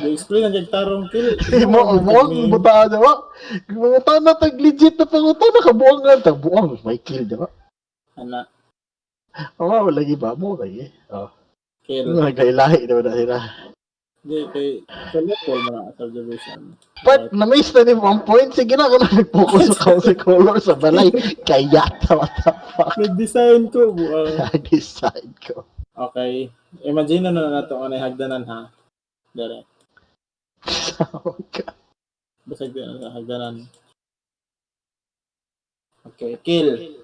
Explain ang tarong kill. Mo ang buta daw. Buta na tag legit na panguta na kabuang nga tag buang may kill daw. Ana, Wala lagi ba mo kay. Oh. kill. Naglahi daw na sila. Di kay sa level mga subdivision. But na-miss na din 1 point. Sige na, kung nag-focus sa council color sa balay. Kaya, what the fuck? Nag-design ko, buang. Nag-decide ko. Okay. Imagine na nato ang hagdanan ha. Dere. Oh, God. Basag din ang hagdanan. Okay, kill.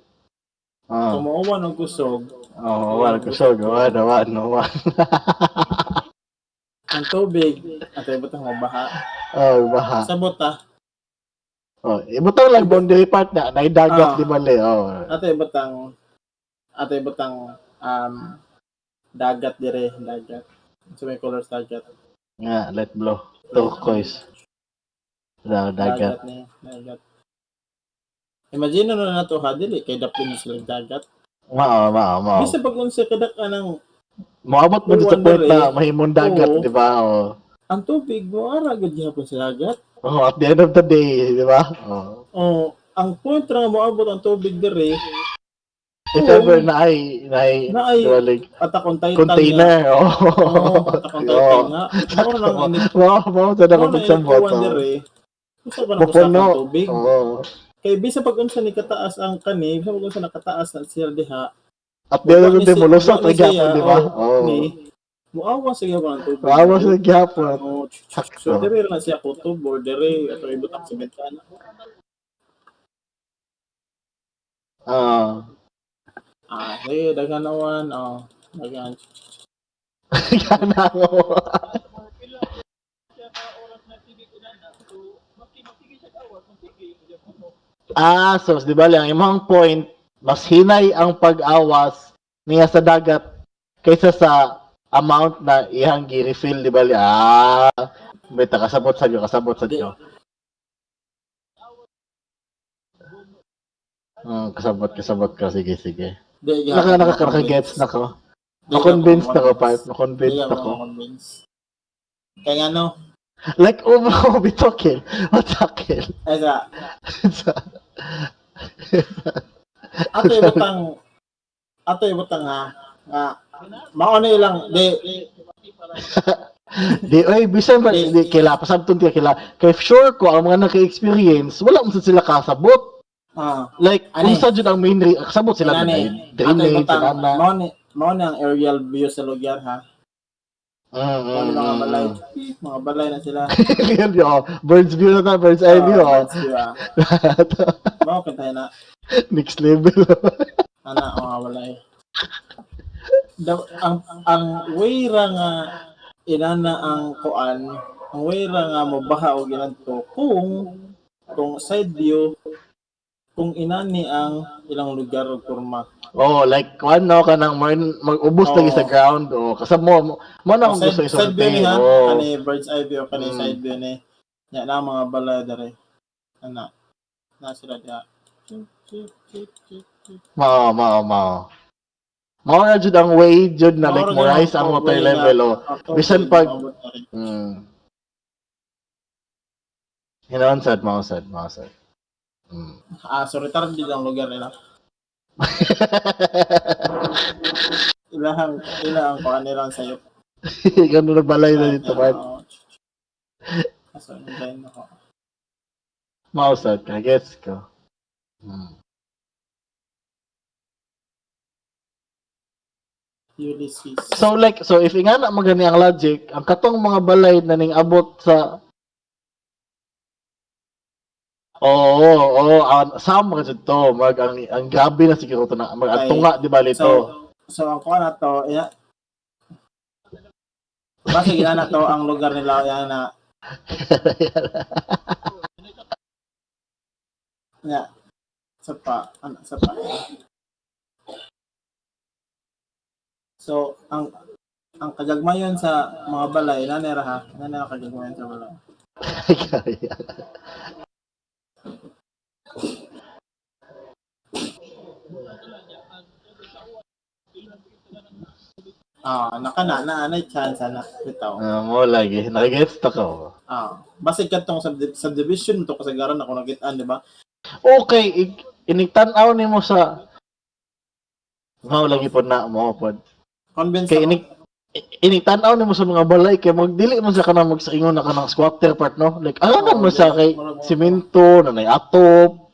Oh, Kumuuwan ng kusog. wala ko so, wala. Ang tubig, atay butang mabaha. Oh, baha. Sabot ah. Oh, ibutang lang boundary part na, naidagat di mali. Oh. Atay butang dagat dire, dagat. So may colors dagat. Nga, let blow. Turquoise. Dagat. Ni dagat. Imagine na nato ha dili kay daplin sila dagat. Mao. Bisa pag unsa kadak anang Moabot mo sa point na mahimong dagat, di ba? Oh. ang tubig mo ara gud gihapon sa dagat. Oh, at the end of the day, di ba? Oh. Oh, ang point ra nga moabot ang tubig dire. If ever na ay like, Attack on Titan container. Nga. Oh, Attack on Titan nga. Mao lang init. Wow, sa dako pagsambot. Usa ba na usapang tubig? Oo. Kay bisa pag unsa ni kataas ang kani, bisa pag unsa nakataas na siya diha. At di na din mulusot ang gyapon, di ba? Ni muawa sa gyapon ang tubig. Muawa sa gyapon. So dire na siya kutob or dire ato ibutak sa bintana. Dagan naman. Dagan. So di ba ang imong point, mas hinay ang pag-awas niya sa dagat kaysa sa amount na iyang gi-refill, di ba? May kasabot sa iyo. Kasabot ka. Sige. Nakaka-gets na ko. Na-convince na ko, Pipe. Na-convince na ko. Kaya ano? Like, we talking. What's talking? Ato ibutang nga mao na lang bisan ba di kila pasabton ti kila. Kay sure ko ang mga naka-experience, wala man sila kasabot. Like, unsa jud ang main kasabot sila drainage na. Mao na ang aerial view sa lugar ha. Mga balay na sila. Birds view na bird's eye view. Mao kantay na. Next level. Ana mga balay. Ang way ra nga inana ang kuan, ang way ra nga mobaha og ginadto kung side view kung inani ang ilang lugar og kurma. Like ano kanang mag-ubos lagi sa ground kasab mo na kung gusto side view ni ha kani bird's eye view kani side view ni nya na mga balay dere ana na sila dia mao na jud ang way jud na like mo rise ang water level bisan pag hinansad mao sad so retard din ang lugar nila. Ilang kuan nila sa iyo. Ganun nagbalay na dito man. So nagbalay ako. Mausad ka, gets ko. Ulysses. So if ingana magani ang logic, ang katong mga balay na ning abot sa sama ka to ang gabi na siguro to na mag-tunga di ba lito. So ang kuan nato basta ginana to ang lugar nila yan na sa pa. So ang kagagmayon sa mga balay nanera ha, nanera kagagmayon sa balay. Nakana na chance na bitaw. Mo lagi. Nakagets ta ko. Basta katong subdivision to kasagaran ako nakitaan, di ba? Okay, inigtanaw nimo sa mao lagi pod na mo pod. Convince Kay ako. inigtanaw nimo sa mga balay kay magdili man sa kanang magsaingon na kanang squatter part no. Like ano mo sa kay simento na nay atop.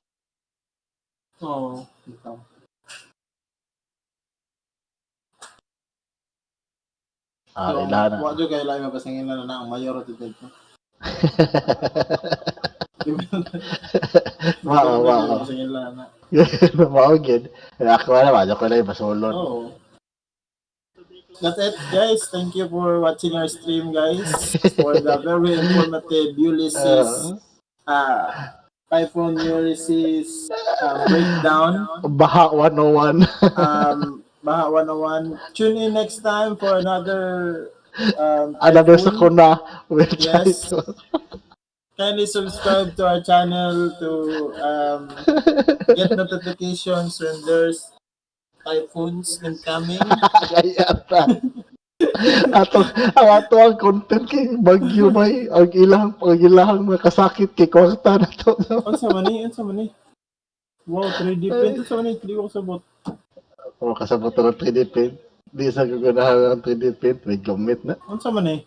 Bitaw. Ilahan na. Wa jud kay lain mapasangin na ang mayor dito. Wow. Mapasangin na. Mao gid. Ako na ba ko lay basolon. That's it, guys. Thank you for watching our stream, guys. For the very informative Ulysses Typhoon Ulysses breakdown. Baha 101. Baha 101. Tune in next time for another Another typhoon. sakuna with Yes. Kindly subscribe to our channel to get notifications when there's typhoons incoming. Kaya ta. Ato ang content kay bagyo bay ang ilahang makasakit kay kwarta na to. Unsa man ni? Wow, 3D print unsa man ni? Di ko sabot. Kasabot na 3D print. Di sa gaganahan ng 3D print, may gamit na. Unsa man ni?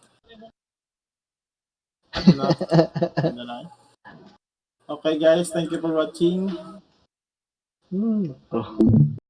Ano na? Okay guys, thank you for watching. Oh.